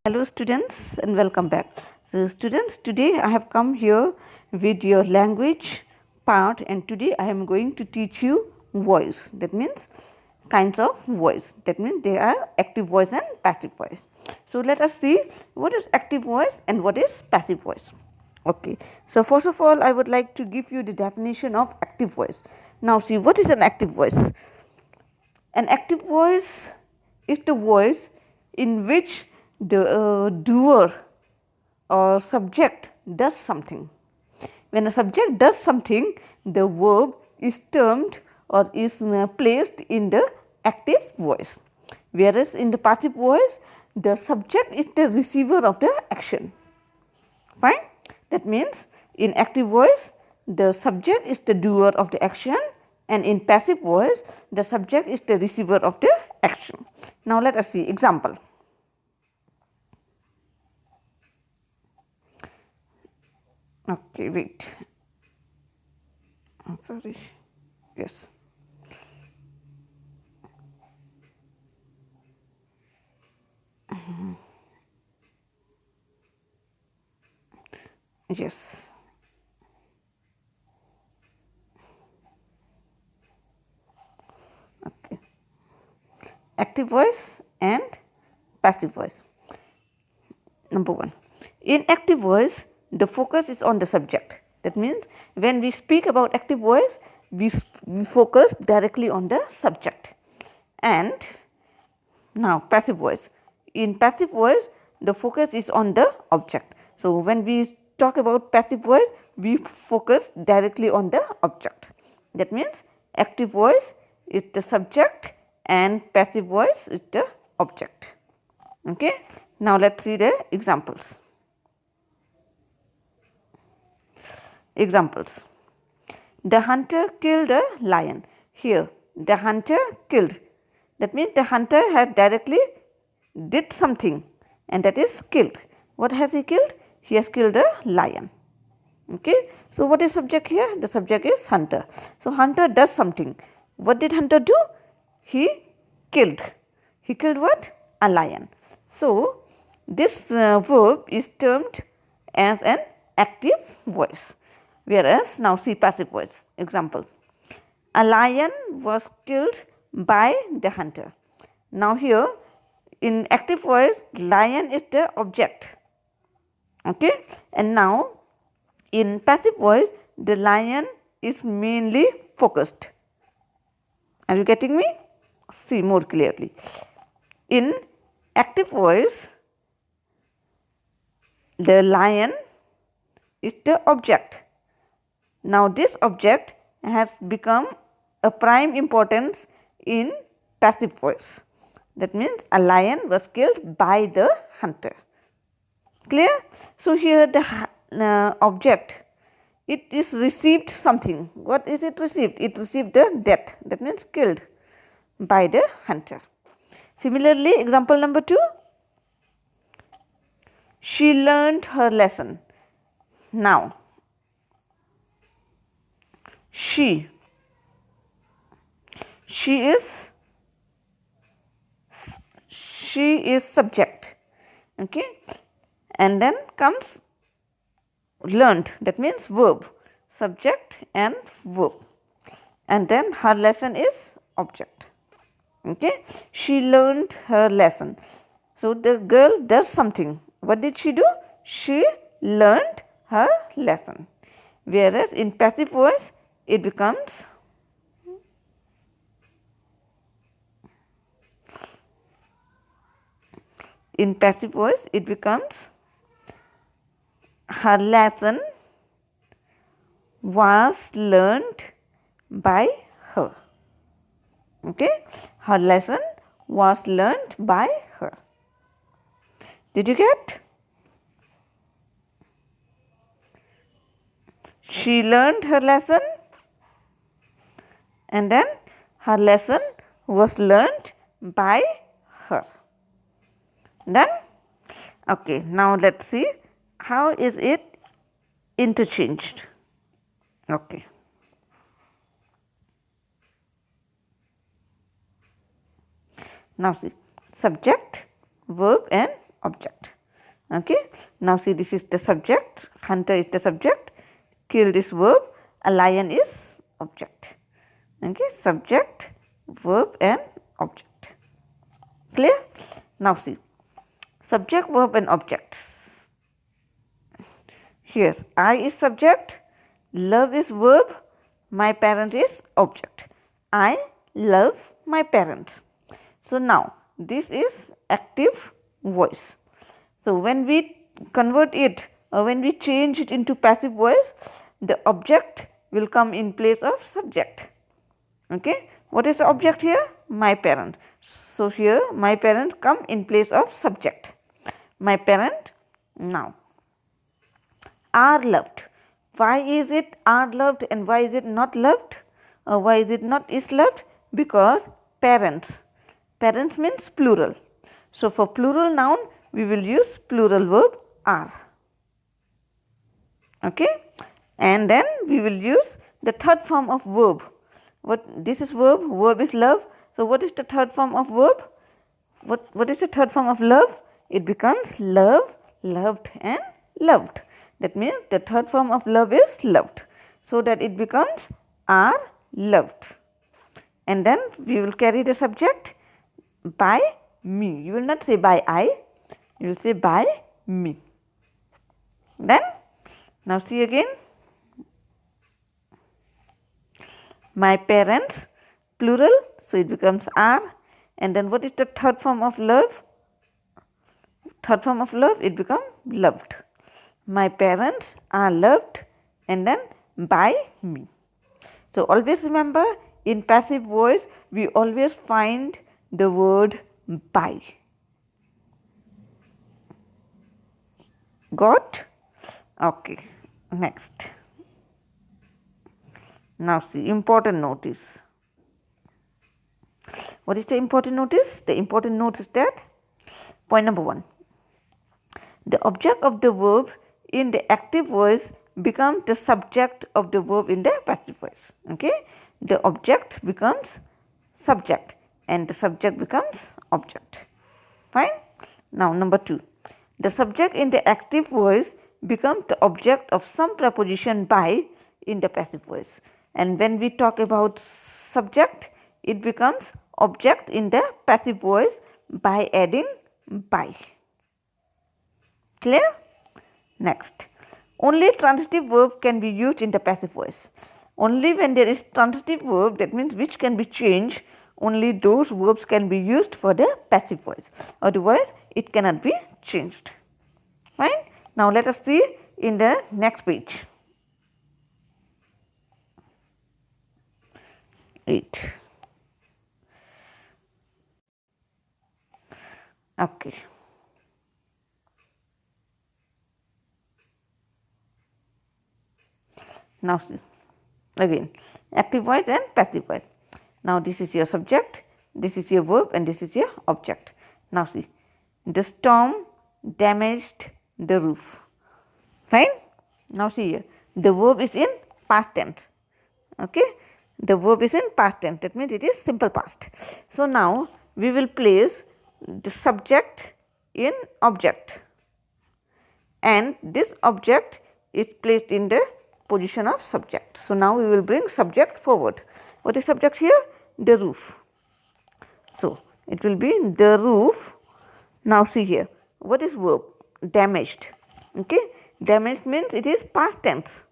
Hello students and welcome back. So students, today I have come here with your language part, and today I am going to teach you voice. That means kinds of voice. That means they are active voice and passive voice. So let us see what is active voice and what is passive voice. Okay. So first of all, I would like to give you the definition of active voice. Now see, what is an active voice? An active voice is the voice in which the doer or subject does something. When a subject does something, the verb is termed or is placed in the active voice, whereas in the passive voice, the subject is the receiver of the action. Fine. That means in active voice, the subject is the doer of the action, and in passive voice, the subject is the receiver of the action. Now let us see example. Okay, wait. Sorry. Yes. Yes. Okay. Active voice and passive voice. Number 1. In active voice, the focus is on the subject. That means when we speak about active voice, we focus directly on the subject. And now passive voice. In passive voice, the focus is on the object. So when we talk about passive voice, we focus directly on the object. That means active voice is the subject and passive voice is the object. Okay. Now let us see the examples. Examples. The hunter killed a lion. Here the hunter killed. That means the hunter has directly did something, and that is killed. What has he killed? He has killed a lion. Okay. So what is subject here? The subject is hunter. So hunter does something. What did hunter do? He killed. He killed what? A lion. So this verb is termed as an active voice, whereas now see passive voice. Example. A lion was killed by the hunter. Now here in active voice, lion is the object. Okay. And now in passive voice, the lion is mainly focused. Are you getting me? See more clearly. In active voice, the lion is the object. Now this object has become a prime importance in passive voice. That means a lion was killed by the hunter. Clear? So here the object, it is received something. What is it received? It received the death. That means killed by the hunter. Similarly, example number 2. She learned her lesson. Now she is subject. Okay. And then comes learned, that means verb, subject and verb, and then her lesson is object. Okay. She learned her lesson. So the girl does something. What did she do? She learned her lesson, whereas in passive voice it becomes her lesson was learned by her. Okay. Her lesson was learned by her. Did you get? She learned her lesson, and then her lesson was learned by her. Done? Okay. Now let us see how is it interchanged. Okay. Now see, subject, verb and object. Okay. Now see, this is the subject, hunter is the subject, killed is verb, a lion is object. Okay, subject, verb and object. Clear? Now see, subject, verb and objects. Here, I is subject, love is verb, my parent is object. I love my parents. So now this is active voice. So when we convert it or when we change it into passive voice, the object will come in place of subject. Okay. What is the object here? My parent. So here my parents come in place of subject. My parent now are loved. Why is it are loved and why is it not loved? Or why is it not is loved? Because parents. Parents means plural. So for plural noun we will use plural verb are. Okay. And then we will use the third form of verb. What this is verb, verb is love. So what is the third form of verb? What is the third form of love? It becomes love, loved and loved. That means the third form of love is loved. So that it becomes are loved. And then we will carry the subject by me. You will not say by I, you will say by me. Then now see again. My parents, plural, so it becomes are. And then what is the third form of love? Third form of love, it becomes loved. My parents are loved and then by me. So always remember, in passive voice we always find the word by. Got? Okay. Next. Now see, important notice. What is the important notice? The important notice is that point number 1. The object of the verb in the active voice becomes the subject of the verb in the passive voice. Okay? The object becomes subject and the subject becomes object. Fine? Now number 2. The subject in the active voice becomes the object of some preposition by in the passive voice. And when we talk about subject, it becomes object in the passive voice by adding by. Clear? Next. Only transitive verb can be used in the passive voice. Only when there is transitive verb, that means which can be changed, only those verbs can be used for the passive voice. Otherwise, it cannot be changed. Fine? Now, let us see in the next page. 8. Okay. Now see, again active voice and passive voice. Now this is your subject, this is your verb and this is your object. Now see, the storm damaged the roof. Fine. Now see here, the verb is in past tense. Okay, the verb is in past tense, that means it is simple past. So now we will place the subject in object and this object is placed in the position of subject. So now we will bring subject forward. What is subject here? The roof. So it will be the roof. Now see here, what is verb? Damaged. Okay, damaged means it is past tense.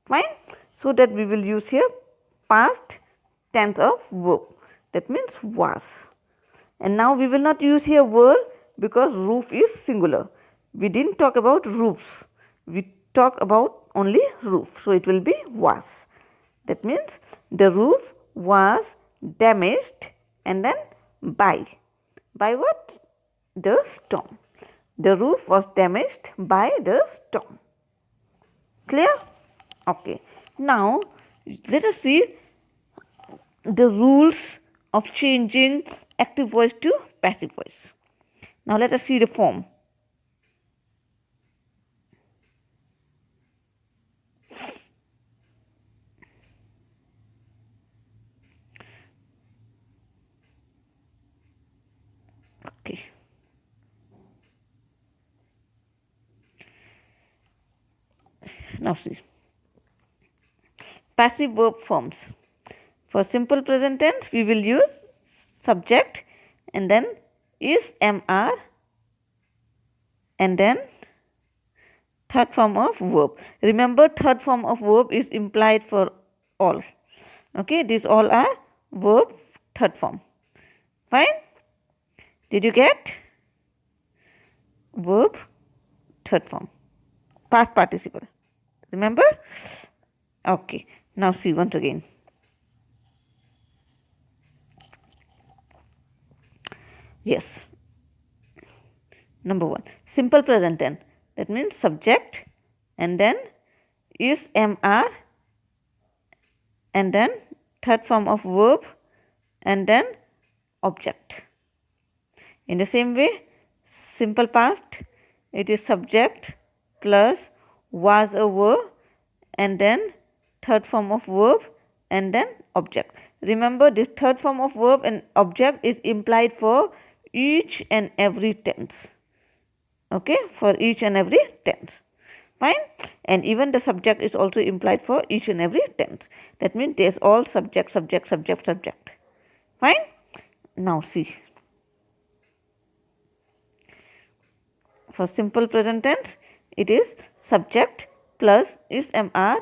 Fine. So that we will use here past tense of verb, that means was. And now we will not use here were because roof is singular. We did not talk about roofs, we talk about only roof. So it will be was. That means the roof was damaged and then by. By what? The storm. The roof was damaged by the storm. Clear? Okay. Now let us see the rules of changing active voice to passive voice. Now let us see the form. Okay. Now see, passive verb forms. For simple present tense, we will use subject and then is, am, are, and then third form of verb. Remember, third form of verb is implied for all. Okay, these all are verb third form. Fine? Did you get? Verb third form. Past participle. Remember? Okay. Now see once again. Yes. Number 1. Simple present tense. That means subject and then is, am, are, and then third form of verb and then object. In the same way, simple past, it is subject plus was a verb and then third form of verb and then object. Remember, this third form of verb and object is implied for each and every tense. Okay, for each and every tense. Fine? And even the subject is also implied for each and every tense. That means there's all subject, subject, subject, subject. Fine? Now see. For simple present tense, it is subject plus is, am, are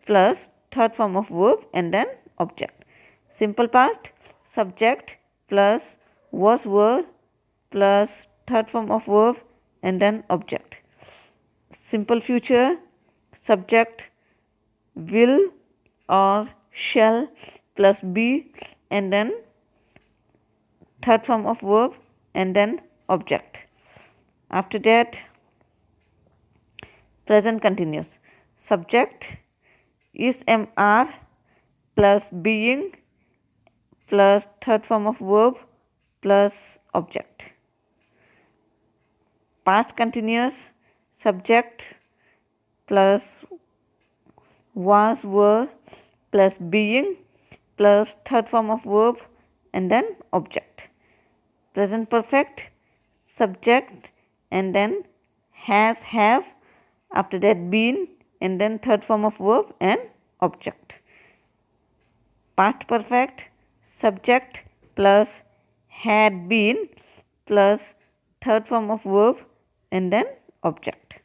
plus third form of verb and then object. Simple past, subject plus was, were plus third form of verb and then object. Simple future, subject will or shall plus be and then third form of verb and then object. After that, present continuous, subject is, am, are plus being plus third form of verb plus object. Past continuous, subject plus was, were plus being plus third form of verb and then object. Present perfect, subject and then has, have, after that been and then third form of verb and object. Past perfect, subject plus had been plus third form of verb and then object.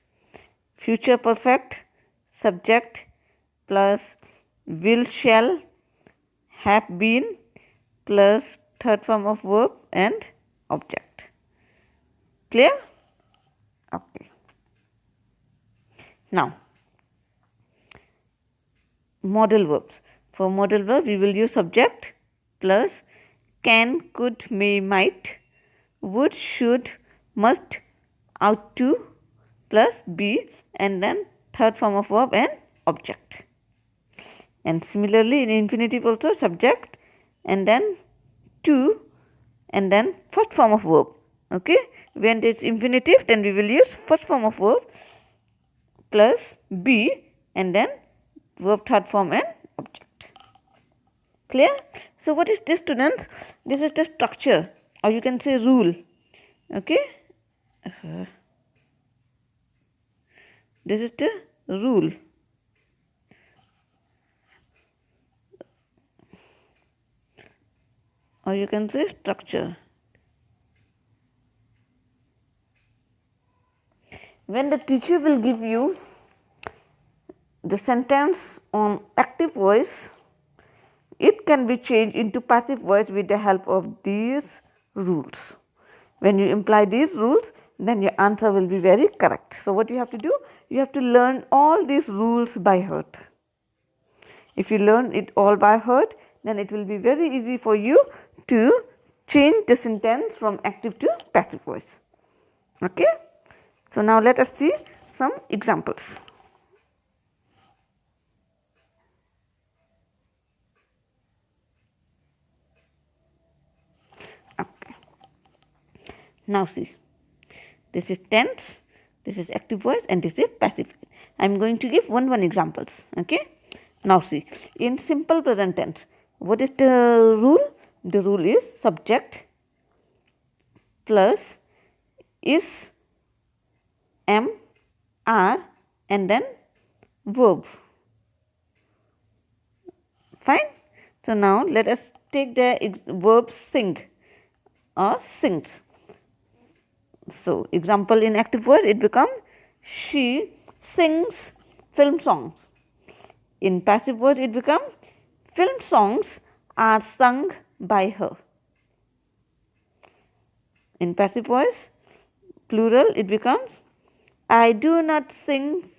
Future perfect, subject plus will, shall, have been plus third form of verb and object. Clear? Okay. Now, modal verbs. For modal verb, we will use subject plus can, could, may, might, would, should, must, ought to plus be and then third form of verb and object. And similarly in infinitive also subject and then to and then first form of verb. Okay, when it's infinitive then we will use first form of verb plus be and then verb third form and object. Clear? So what is this, students? This is the structure or you can say rule. Okay, this is the rule. Or you can say structure. When the teacher will give you the sentence on active voice, it can be changed into passive voice with the help of these rules. When you imply these rules, then your answer will be very correct. So what you have to do? You have to learn all these rules by heart. If you learn it all by heart, then it will be very easy for you to change the sentence from active to passive voice. Okay? So now let us see some examples. Okay. Now see, this is tense, this is active voice and this is passive. I am going to give one examples. Okay. Now see, in simple present tense, what is the rule? The rule is subject plus is, am, are and then verb. Fine. So now let us take the verb sing or sings. So example, in active voice it becomes she sings film songs. In passive voice it becomes film songs are sung by her. In passive voice plural it becomes I do not sing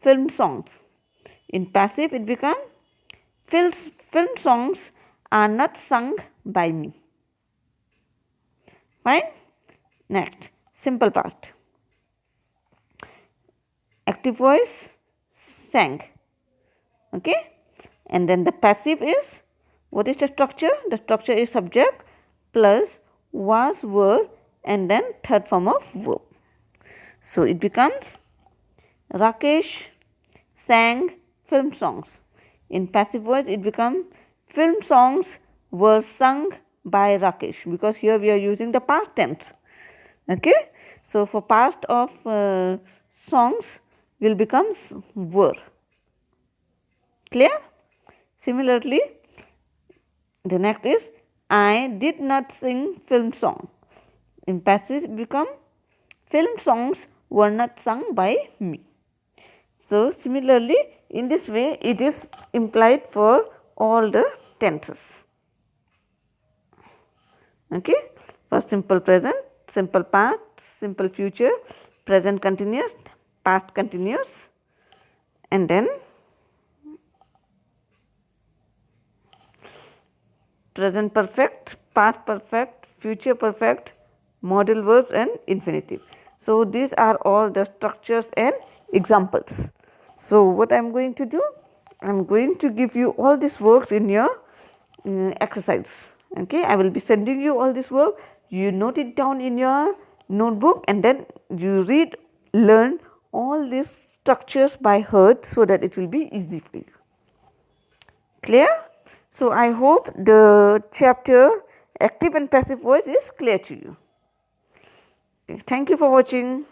film songs. In passive it becomes film songs are not sung by me. Fine. Next, simple past. Active voice sang. Okay. And then the passive is, what is the structure? The structure is subject plus was, were, and then third form of verb. So it becomes Rakesh sang film songs. In passive voice it becomes film songs were sung by Rakesh, because here we are using the past tense. Okay. So for past of songs will becomes were. Clear? Similarly, the next is I did not sing film song. In passive become film songs were not sung by me. So similarly, in this way it is implied for all the tenses. Okay. For simple present, simple past, simple future, present continuous, past continuous, and then present perfect, past perfect, future perfect, modal verbs and infinitive. So these are all the structures and examples. So what I am going to do? I am going to give you all these works in your exercise. Okay, I will be sending you all this work. You note it down in your notebook and then you read, learn all these structures by heart so that it will be easy for you. Clear? So I hope the chapter active and passive voice is clear to you. Okay, thank you for watching.